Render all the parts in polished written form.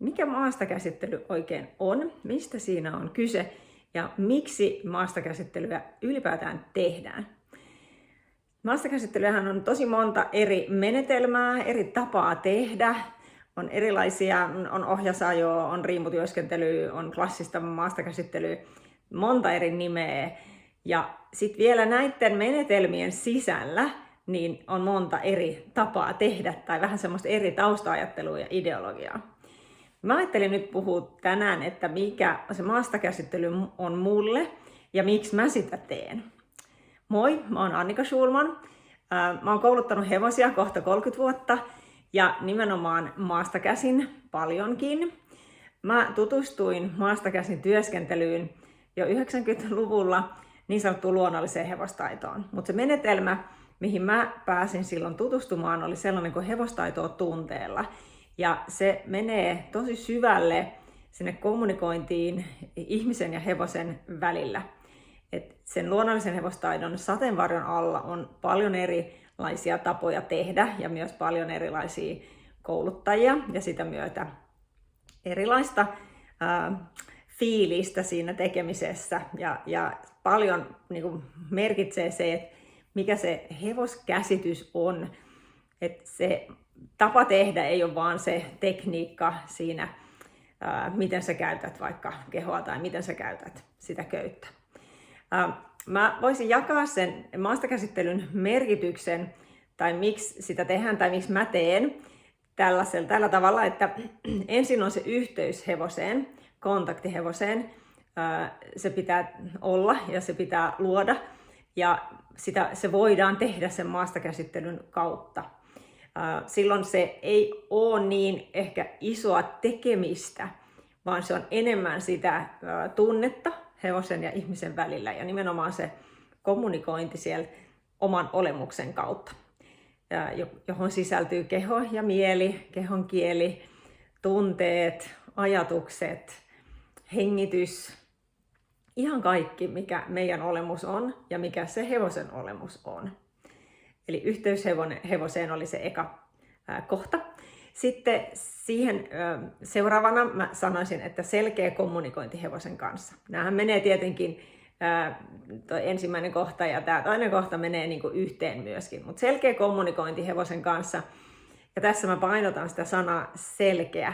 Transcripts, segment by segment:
mikä maastakäsittely oikein on, mistä siinä on kyse ja miksi maastakäsittelyä ylipäätään tehdään. Maastakäsittelyhän on tosi monta eri menetelmää, eri tapaa tehdä. On erilaisia, on ohjasajoa, on riimutyöskentelyä, on klassista maastakäsittelyä, monta eri nimeä. Ja sitten vielä näiden menetelmien sisällä niin on monta eri tapaa tehdä tai vähän semmoista eri tausta-ajattelua ja ideologiaa. Mä ajattelin nyt puhua tänään, että mikä se maastakäsittely on mulle ja miksi mä sitä teen. Moi, mä oon Annika Schulman. Mä oon kouluttanut hevosia kohta 30 vuotta ja nimenomaan maasta käsin paljonkin. Mä tutustuin maasta käsin työskentelyyn jo 90-luvulla niin sanottuun luonnolliseen hevostaitoon. Mutta se menetelmä, mihin mä pääsin silloin tutustumaan, oli sellainen kuin hevostaitoa tunteella. Ja se menee tosi syvälle sinne kommunikointiin ihmisen ja hevosen välillä. Et sen luonnollisen hevostaidon sateenvarjon alla on paljon erilaisia tapoja tehdä ja myös paljon erilaisia kouluttajia ja sitä myötä erilaista fiilistä siinä tekemisessä. Ja paljon niin kuin merkitsee se, että mikä se hevoskäsitys on. Että se tapa tehdä ei ole vaan se tekniikka siinä, miten sä käytät vaikka kehoa tai miten sä käytät sitä köyttä. Mä voisin jakaa sen maastakäsittelyn merkityksen tai miksi sitä tehdään tai miksi mä teen tällä tavalla, että ensin on se yhteys hevoseen, kontakti hevoseen. Se pitää olla ja se pitää luoda ja se voidaan tehdä sen maastakäsittelyn kautta. Silloin se ei ole niin ehkä isoa tekemistä, vaan se on enemmän sitä tunnetta hevosen ja ihmisen välillä ja nimenomaan se kommunikointi siellä oman olemuksen kautta, johon sisältyy keho ja mieli, kehon kieli, tunteet, ajatukset, hengitys, ihan kaikki mikä meidän olemus on ja mikä se hevosen olemus on. Eli yhteys hevoseen oli se eka kohta. Sitten siihen seuraavana mä sanoisin, että selkeä kommunikointi hevosen kanssa. Nämähän menee tietenkin, toi ensimmäinen kohta ja tämä toinen kohta menee niin kuin yhteen myöskin. Mutta selkeä kommunikointi hevosen kanssa, ja tässä mä painotan sitä sanaa selkeä.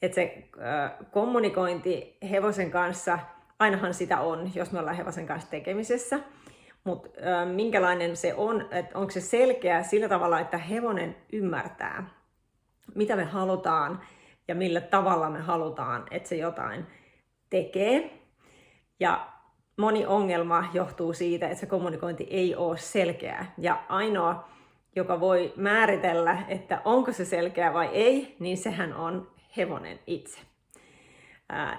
Että se kommunikointi hevosen kanssa, ainahan sitä on, jos me ollaan hevosen kanssa tekemisessä. Mutta minkälainen se on, että onko se selkeä sillä tavalla, että hevonen ymmärtää, mitä me halutaan ja millä tavalla me halutaan, että se jotain tekee. Ja moni ongelma johtuu siitä, että se kommunikointi ei ole selkeää. Ja ainoa, joka voi määritellä, että onko se selkeä vai ei, niin sehän on hevonen itse.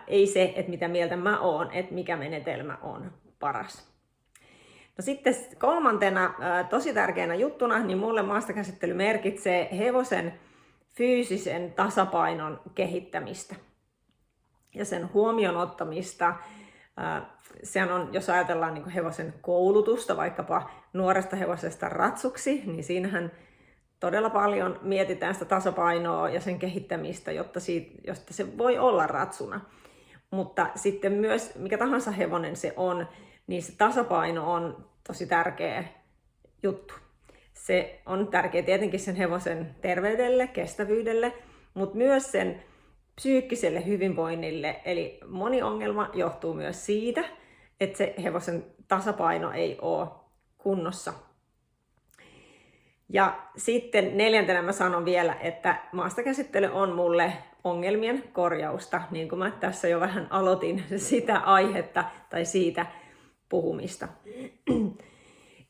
Ei se, että mitä mieltä mä oon, että mikä menetelmä on paras. No sitten kolmantena tosi tärkeänä juttuna, niin mulle maastakäsittely merkitsee hevosen fyysisen tasapainon kehittämistä ja sen huomioon ottamista. Sehän on, jos ajatellaan niin kuin hevosen koulutusta, vaikkapa nuoresta hevosesta ratsuksi, niin siinähän todella paljon mietitään sitä tasapainoa ja sen kehittämistä, jotta se voi olla ratsuna. Mutta sitten myös mikä tahansa hevonen se on, niin se tasapaino on tosi tärkeä juttu. Se on tärkeä tietenkin sen hevosen terveydelle, kestävyydelle, mutta myös sen psyykkiselle hyvinvoinnille. Eli moni ongelma johtuu myös siitä, että se hevosen tasapaino ei ole kunnossa. Ja sitten neljäntenä mä sanon vielä, että maastakäsittely on mulle ongelmien korjausta, niin kuin mä tässä jo vähän aloitin sitä aihetta tai siitä puhumista.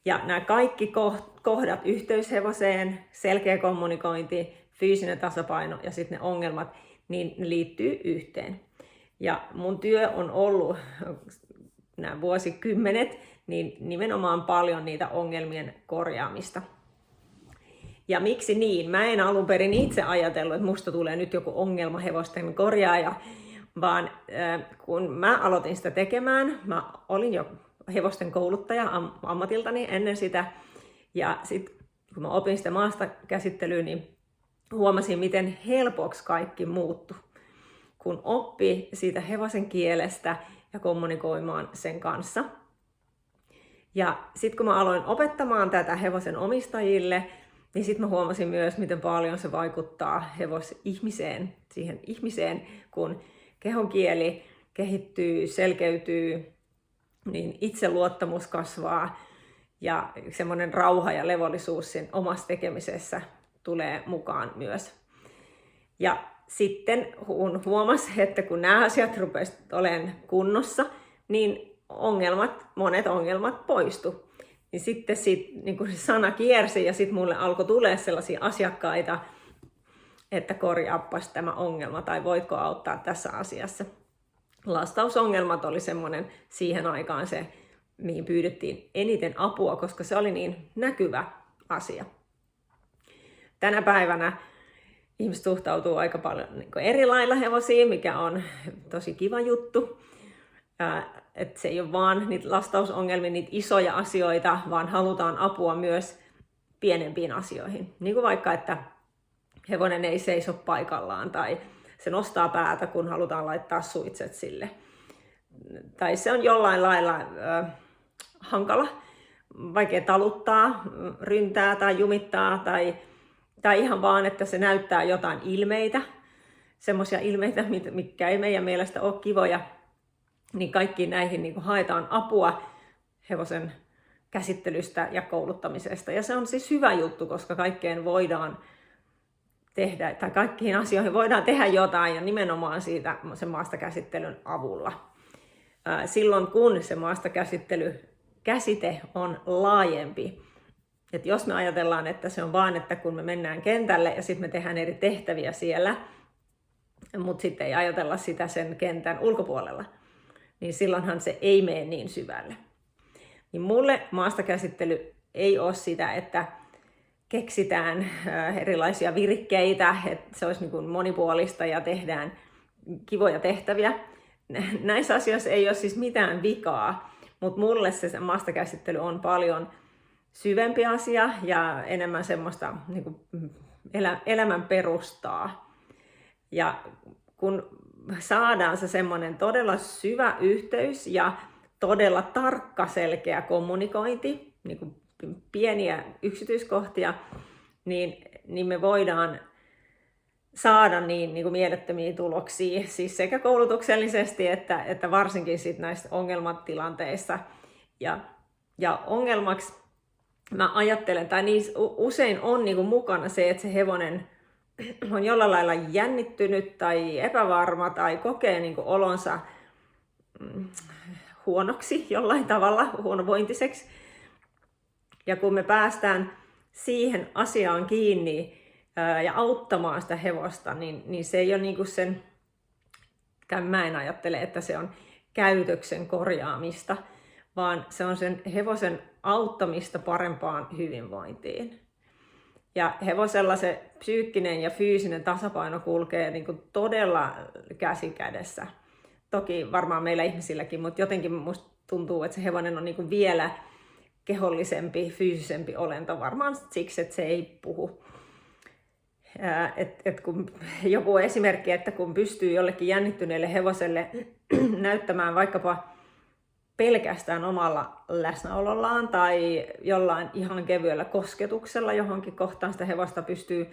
Ja nämä kaikki kohdat, yhteys hevoseen, selkeä kommunikointi, fyysinen tasapaino ja sitten ne ongelmat, niin ne liittyy yhteen. Ja mun työ on ollut nämä vuosikymmenet, niin nimenomaan paljon niitä ongelmien korjaamista. Ja miksi niin? Mä en alun perin itse ajatellut, että musta tulee nyt joku ongelma hevosten korjaaja, vaan kun mä aloitin sitä tekemään, mä olin jo hevosten kouluttaja ammatiltani ennen sitä. Ja sitten kun mä opin sitä maastakäsittelyä, niin huomasin, miten helpoksi kaikki muuttui. kun oppi siitä hevosen kielestä ja kommunikoimaan sen kanssa. Ja sitten kun mä aloin opettamaan tätä hevosen omistajille, niin sitten mä huomasin myös, miten paljon se vaikuttaa hevosihmiseen, siihen ihmiseen, kun kehonkieli kehittyy, selkeytyy, niin itseluottamus kasvaa ja semmoinen rauha ja levollisuus siinä omassa tekemisessä tulee mukaan myös. Ja sitten huomasi, että kun nämä asiat rupesivat olemaan kunnossa, niin monet ongelmat poistu. Niin sitten niin kun se sana kiersi ja sitten mulle alkoi tulla sellaisia asiakkaita, että korjaapas tämä ongelma tai voitko auttaa tässä asiassa. Lastausongelmat oli semmoinen siihen aikaan se, mihin pyydettiin eniten apua, koska se oli niin näkyvä asia. Tänä päivänä ihmiset suhtautuu aika paljon eri lailla hevosiin, mikä on tosi kiva juttu. Että se ei ole vaan niitä lastausongelmia, niitä isoja asioita, vaan halutaan apua myös pienempiin asioihin. Niin kuin vaikka, että hevonen ei seiso paikallaan tai se nostaa päätä, kun halutaan laittaa suitset sille. Tai se on jollain lailla hankala, vaikea taluttaa, ryntää tai jumittaa tai ihan vaan, että se näyttää jotain ilmeitä, semmoisia ilmeitä, mitkä ei meidän mielestä ole kivoja, niin kaikkiin näihin niin haetaan apua hevosen käsittelystä ja kouluttamisesta. Ja se on siis hyvä juttu, koska kaikkeen voidaan tehdä, tai kaikkiin asioihin voidaan tehdä jotain ja nimenomaan siitä sen maastakäsittelyn avulla. Silloin kun se maastakäsittelykäsite on laajempi. Et jos me ajatellaan, että se on vaan, että kun me mennään kentälle ja sitten me tehdään eri tehtäviä siellä, mutta sitten ei ajatella sitä sen kentän ulkopuolella, niin silloinhan se ei mene niin syvälle. Niin mulle maastakäsittely ei ole sitä, että keksitään erilaisia virikkeitä, että se olisi niin kuin monipuolista ja tehdään kivoja tehtäviä. Näissä asioissa ei ole siis mitään vikaa, mutta mulle se maastakäsittely on paljon syvempi asia ja enemmän semmoista niin kuin elämän perustaa. Ja kun saadaan se semmoinen todella syvä yhteys ja todella tarkka selkeä kommunikointi, niin kuin pieniä yksityiskohtia, niin me voidaan saada niin kuin mielettömiä tuloksia, siis sekä koulutuksellisesti että varsinkin sit näissä ongelmatilanteissa. Ja ongelmaksi mä ajattelen, tai niissä usein on niin kuin mukana se, että se hevonen on jollain lailla jännittynyt tai epävarma tai kokee niin kuin olonsa huonoksi jollain tavalla, huonovointiseksi. Ja kun me päästään siihen asiaan kiinni ja auttamaan sitä hevosta, niin se ei ole niin kuin sen, tai mä en ajattele, että se on käytöksen korjaamista, vaan se on sen hevosen auttamista parempaan hyvinvointiin. Ja hevosella se psyykkinen ja fyysinen tasapaino kulkee niin kuin todella käsi kädessä. Toki varmaan meillä ihmisilläkin, mutta jotenkin musta tuntuu, että se hevonen on niin kuin vielä kehollisempi, fyysisempi olento, varmaan siksi, että se ei puhu. Kun joku esimerkki, että kun pystyy jollekin jännittyneelle hevoselle näyttämään vaikkapa pelkästään omalla läsnäolollaan tai jollain ihan kevyellä kosketuksella johonkin kohtaan sitä hevosta pystyy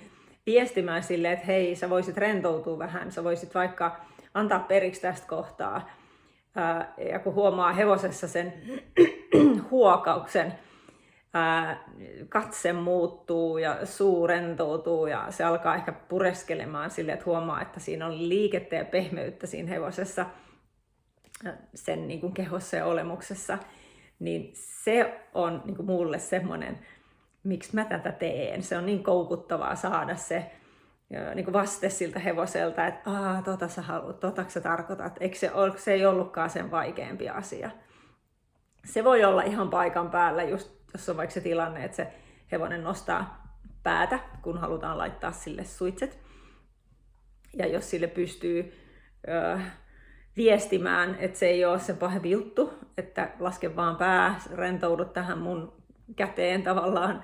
viestimään silleen, että hei, sä voisit rentoutua vähän, sä voisit vaikka antaa periksi tästä kohtaa. Ja kun huomaa hevosessa sen huokauksen, katse muuttuu ja suu rentoutuu ja se alkaa ehkä pureskelemaan silleen, että huomaa, että siinä on liikettä ja pehmeyttä siinä hevosessa, sen niin kuin kehossa ja olemuksessa, niin se on niin kuin mulle semmoinen, miksi mä tätä teen. Se on niin koukuttavaa saada se niin kuin vaste siltä hevoselta, että tota sä haluat, tota sä tarkoitat, eikö se ei ollutkaan sen vaikeampi asia. Se voi olla ihan paikan päällä, just jos on vaikka se tilanne, että se hevonen nostaa päätä, kun halutaan laittaa sille suitset. Ja jos sille pystyy viestimään, että se ei ole se pahempi juttu, että laske vaan pää, rentoudu tähän mun käteen tavallaan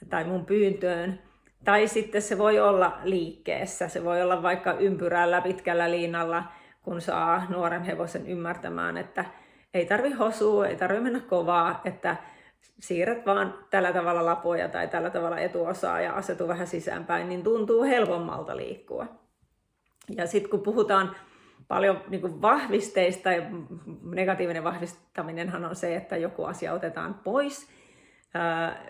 tai mun pyyntöön, Tai sitten se voi olla liikkeessä, se voi olla vaikka ympyrällä pitkällä liinalla, kun saa nuoren hevosen ymmärtämään, että ei tarvi hosua, ei tarvi mennä kovaa, että siirrät vaan tällä tavalla lapoja tai tällä tavalla etuosaa ja asetu vähän sisäänpäin, niin tuntuu helpommalta liikkua. Ja sitten kun puhutaan paljon niin kuin vahvisteista, ja negatiivinen vahvistaminenhan on se, että joku asia otetaan pois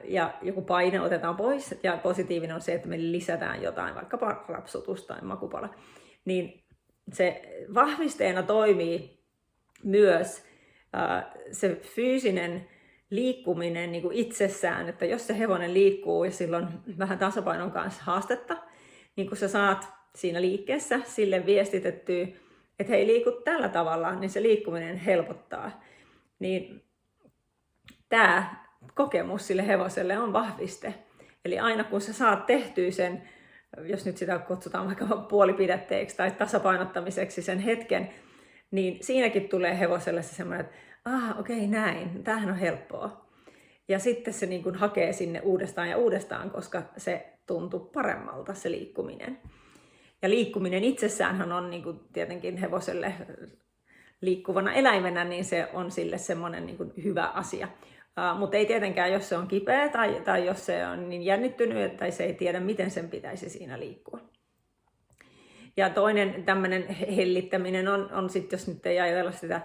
ja joku paine otetaan pois, ja positiivinen on se, että me lisätään jotain, vaikkapa rapsutus tai makupala, niin se vahvisteena toimii myös se fyysinen liikkuminen niin kuin itsessään, että jos se hevonen liikkuu ja silloin vähän tasapainon kanssa haastetta, niin kun sä saat siinä liikkeessä sille viestitettyä, että hei, liiku tällä tavalla, niin se liikkuminen helpottaa. Niin tämä kokemus sille hevoselle on vahviste. Eli aina kun sä saat tehtyä sen, jos nyt sitä kutsutaan vaikka puolipidätteeksi tai tasapainottamiseksi sen hetken, niin siinäkin tulee hevoselle se semmoinen, että okei, näin, tämähän on helppoa. Ja sitten se niin kuin hakee sinne uudestaan ja uudestaan, koska se tuntuu paremmalta se liikkuminen. Ja liikkuminen itsessäänhän on niin kuin tietenkin hevoselle liikkuvana eläimenä, niin se on sille semmoinen niin kuin hyvä asia. Mutta ei tietenkään, jos se on kipeä tai jos se on niin jännittynyt, tai se ei tiedä, miten sen pitäisi siinä liikkua. Ja toinen tämmöinen hellittäminen on sitten, jos nyt ei ajatella sitä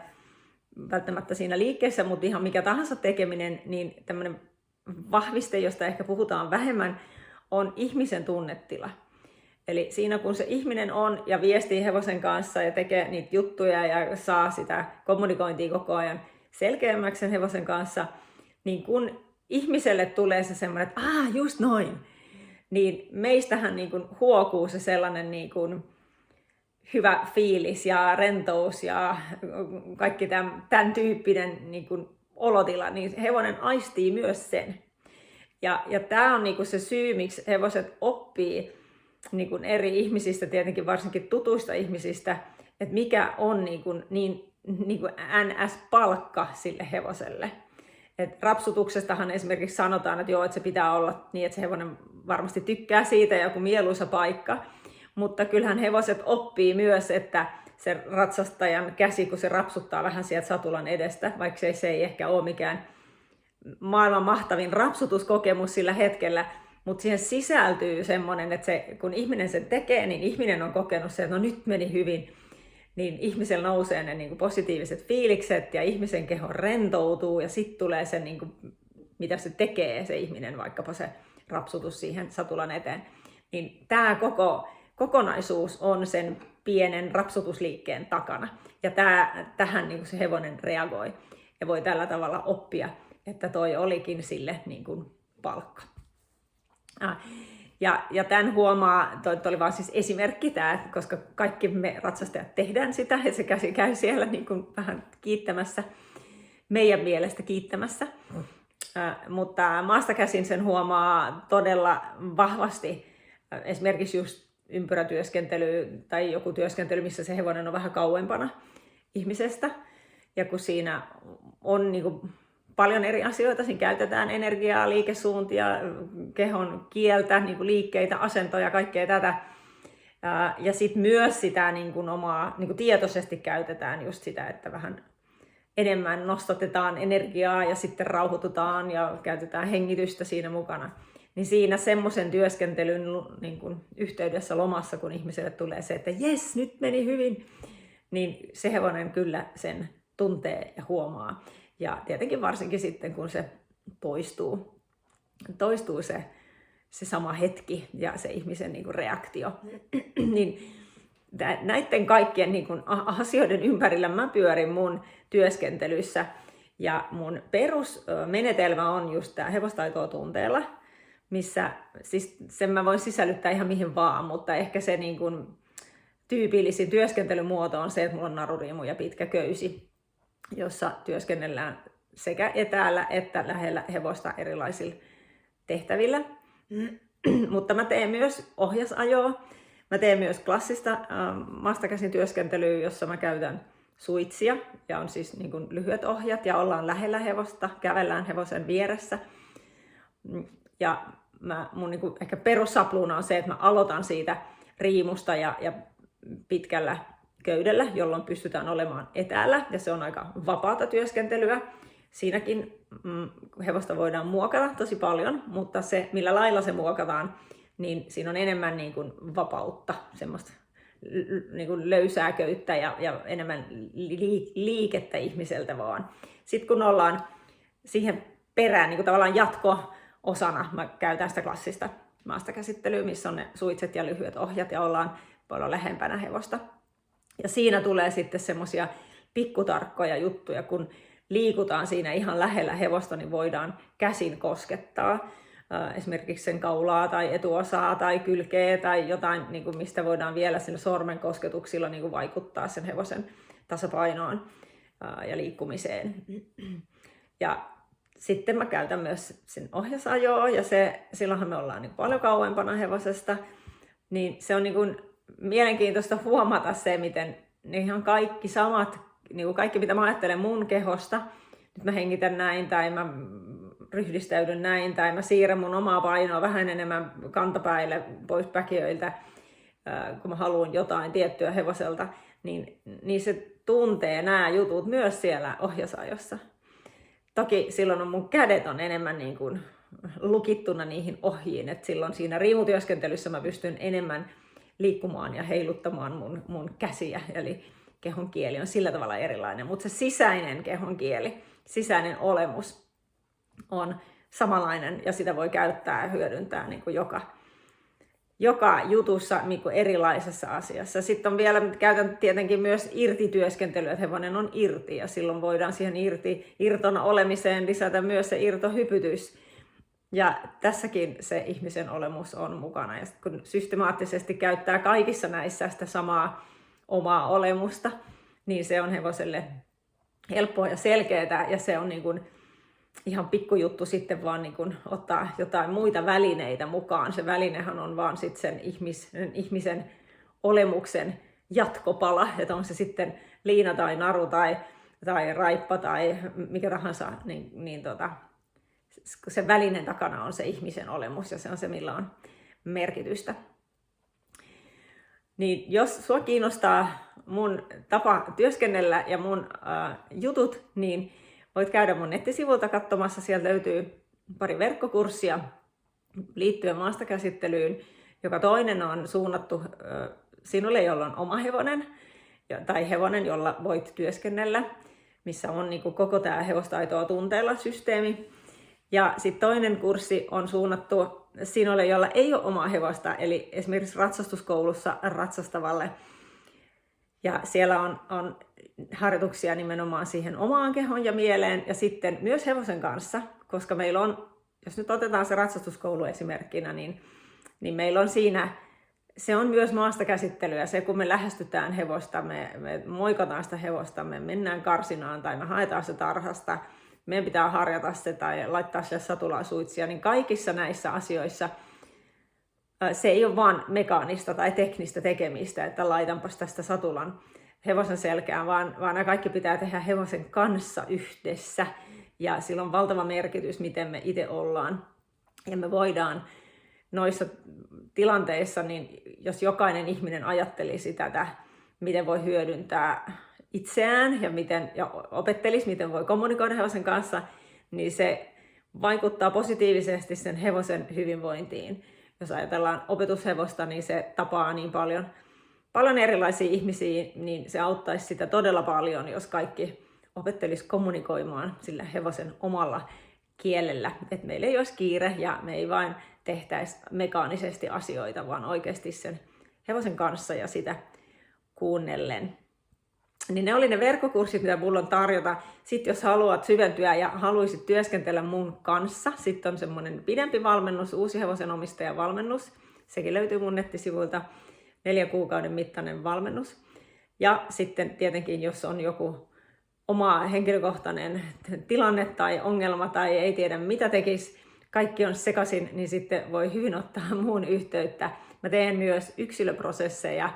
välttämättä siinä liikkeessä, mutta ihan mikä tahansa tekeminen, niin tämmöinen vahviste, josta ehkä puhutaan vähemmän, on ihmisen tunnetila. Eli siinä kun se ihminen on ja viestii hevosen kanssa ja tekee niitä juttuja ja saa sitä kommunikointia koko ajan selkeämmäksi sen hevosen kanssa, niin kun ihmiselle tulee se semmoinen, että just noin, niin meistähän niin kuin huokuu se sellainen niin kuin hyvä fiilis ja rentous ja kaikki tämän tyyppinen niin kuin olotila, niin hevonen aistii myös sen. Ja tämä on niin kuin se syy, miksi hevoset oppii niin kuin eri ihmisistä, tietenkin varsinkin tutuista ihmisistä, että mikä on niin kuin NS-palkka sille hevoselle. Et rapsutuksestahan esimerkiksi sanotaan, että joo, että se pitää olla niin, että se hevonen varmasti tykkää siitä ja joku mieluisa paikka. Mutta kyllähän hevoset oppii myös, että se ratsastajan käsi, kun se rapsuttaa vähän sieltä satulan edestä, vaikka se ei ehkä ole mikään maailman mahtavin rapsutuskokemus sillä hetkellä, mutta siihen sisältyy semmoinen, että kun ihminen sen tekee, niin ihminen on kokenut se, että no nyt meni hyvin, niin ihmisellä nousee ne niin kuin positiiviset fiilikset ja ihmisen keho rentoutuu ja sitten tulee se, niin kuin, mitä se tekee se ihminen, vaikkapa se rapsutus siihen satulan eteen. Niin tämä koko kokonaisuus on sen pienen rapsutusliikkeen takana. Ja tähän niin kuin se hevonen reagoi ja voi tällä tavalla oppia, että toi olikin sille niin kuin palkka. Ja tämän huomaa, toi oli vaan siis esimerkki tämä, koska kaikki me ratsastajat tehdään sitä, ja se käsi käy siellä niin kuin vähän kiittämässä, meidän mielestä kiittämässä. Mutta maasta käsin sen huomaa todella vahvasti, esimerkiksi just ympyrätyöskentely tai joku työskentely, missä se hevonen on vähän kauempana ihmisestä, ja kun siinä on niin kuin paljon eri asioita, siinä käytetään energiaa, liikesuuntia, kehon kieltä, niin kuin liikkeitä, asentoja, kaikkea tätä. Ja sitten myös sitä niin kuin omaa, niin kuin tietoisesti käytetään just sitä, että vähän enemmän nostatetaan energiaa ja sitten rauhoitutaan ja käytetään hengitystä siinä mukana. Niin siinä semmoisen työskentelyn niin kuin yhteydessä lomassa, kun ihmiselle tulee se, että jes, nyt meni hyvin, niin se hevonen kyllä sen tuntee ja huomaa. Ja tietenkin varsinkin sitten, kun se toistuu se sama hetki ja se ihmisen niin kuin reaktio, niin näiden kaikkien niin kuin asioiden ympärillä mä pyörin mun työskentelyssä. Ja mun perusmenetelmä on just tämä hevostaitoa tunteella, missä siis sen mä voin sisällyttää ihan mihin vaan, mutta ehkä se niin kuin tyypillisin työskentelymuoto on se, että mulla on naruriimu ja pitkä köysi, jossa työskennellään sekä etäällä että lähellä hevosta erilaisilla tehtävillä. Mutta mä teen myös ohjasajoa. Mä teen myös klassista maastakäsin työskentelyä, jossa mä käytän suitsia ja on siis niin kuin lyhyet ohjat ja ollaan lähellä hevosta, kävellään hevosen vieressä. Ja mun niin kuin ehkä perussapluuna on se, että mä aloitan siitä riimusta ja pitkällä köydellä, jolloin pystytään olemaan etäällä, ja se on aika vapaata työskentelyä. Siinäkin hevosta voidaan muokata tosi paljon, mutta se, millä lailla se muokataan, niin siinä on enemmän niin kuin vapautta, semmoista niin kuin löysää köyttä ja enemmän liikettä ihmiseltä vaan. Sitten kun ollaan siihen perään niin kuin tavallaan jatko-osana, mä käytän sitä klassista maastakäsittelyä, missä on ne suitset ja lyhyet ohjat ja ollaan paljon lähempänä hevosta. Ja siinä tulee sitten semmoisia pikkutarkkoja juttuja, kun liikutaan siinä ihan lähellä hevosta, niin voidaan käsin koskettaa esimerkiksi sen kaulaa tai etuosaa tai kylkeä tai jotain, niin kuin mistä voidaan vielä sen sormen kosketuksilla niin kuin vaikuttaa sen hevosen tasapainoon ja liikkumiseen. Ja sitten mä käytän myös sen ohjasajoa, ja silloinhan me ollaan niin paljon kauempana hevosesta, niin se on niin kuin mielenkiintoista huomata se, miten ne ihan kaikki samat, niin kuin kaikki mitä mä ajattelen mun kehosta, nyt mä hengitän näin tai mä ryhdistäydyn näin tai mä siirrän mun omaa painoa vähän enemmän kantapäille pois päkiöiltä, kun mä haluan jotain tiettyä hevoselta, niin se tuntee nämä jutut myös siellä ohjasajossa. Toki silloin on mun kädet on enemmän niin kuin lukittuna niihin ohjiin, että silloin siinä riimutyöskentelyssä mä pystyn enemmän liikkumaan ja heiluttamaan mun käsiä, eli kehon kieli on sillä tavalla erilainen, mutta se sisäinen kehon kieli, sisäinen olemus on samanlainen ja sitä voi käyttää ja hyödyntää niin kuin joka jutussa niin kuin erilaisessa asiassa. Sitten on vielä, käytän tietenkin myös irtityöskentelyä, että hevonen on irti ja silloin voidaan siihen irtona olemiseen lisätä myös se irtohypytys. Ja tässäkin se ihmisen olemus on mukana. Ja kun systemaattisesti käyttää kaikissa näissä sitä samaa omaa olemusta, niin se on hevoselle helppoa ja selkeää ja se on niin kuin ihan pikkujuttu sitten vaan niin kuin ottaa jotain muita välineitä mukaan. Se välinehän on vaan sitten sen ihmisen olemuksen jatkopala, että on se sitten liina tai naru tai raippa tai mikä tahansa, niin se välinen takana on se ihmisen olemus ja se on se, millä on merkitystä. Niin jos sua kiinnostaa mun tapa työskennellä ja mun jutut, niin voit käydä mun nettisivulta katsomassa. Sieltä löytyy pari verkkokurssia liittyen maastakäsittelyyn, joka toinen on suunnattu sinulle, jolla on oma hevonen tai hevonen, jolla voit työskennellä, missä on niin kuin koko tämä hevostaitoa tunteella systeemi. Ja sitten toinen kurssi on suunnattu sinulle, jolla ei ole omaa hevosta, eli esimerkiksi ratsastuskoulussa ratsastavalle. Ja siellä on harjoituksia nimenomaan siihen omaan kehoon ja mieleen ja sitten myös hevosen kanssa, koska meillä on, jos nyt otetaan se ratsastuskoulu esimerkkinä, niin meillä on siinä, se on myös maastakäsittelyä. Se, kun me lähestytään hevosta, me moikataan sitä hevosta, me mennään karsinaan tai me haetaan se tarhasta, meidän pitää harjata se tai laittaa sille satulaan suitsia, niin kaikissa näissä asioissa se ei ole vain mekaanista tai teknistä tekemistä, että laitanpas tästä satulan hevosen selkään, vaan nämä kaikki pitää tehdä hevosen kanssa yhdessä. Ja sillä on valtava merkitys, miten me itse ollaan. Ja me voidaan noissa tilanteissa, niin jos jokainen ihminen ajattelisi tätä, miten voi hyödyntää itseään ja opettelisi, miten voi kommunikoida hevosen kanssa, niin se vaikuttaa positiivisesti sen hevosen hyvinvointiin. Jos ajatellaan opetushevosta, niin se tapaa niin paljon erilaisia ihmisiä, niin se auttaisi sitä todella paljon, jos kaikki opettelisi kommunikoimaan sillä hevosen omalla kielellä. Että meillä ei olisi kiire ja me ei vain tehtäisi mekaanisesti asioita, vaan oikeasti sen hevosen kanssa ja sitä kuunnellen. Niin ne oli ne verkkokurssit, mitä mulla on tarjota. Sitten jos haluat syventyä ja haluaisit työskentellä mun kanssa, sitten on semmoinen pidempi valmennus, uusi hevosen omistajan valmennus. Sekin löytyy mun nettisivuilta, 4 kuukauden mittainen valmennus. Ja sitten tietenkin, jos on joku oma henkilökohtainen tilanne tai ongelma tai ei tiedä mitä tekisi, kaikki on sekaisin, niin sitten voi hyvin ottaa muun yhteyttä. Mä teen myös yksilöprosesseja.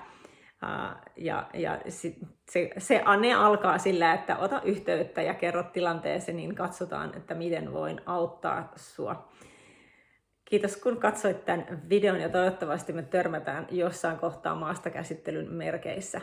Ne alkaa sillä, että ota yhteyttä ja kerro tilanteesi, niin katsotaan, että miten voin auttaa sua Kiitos kun katsoit tämän videon ja toivottavasti me törmätään jossain kohtaa maastakäsittelyn merkeissä.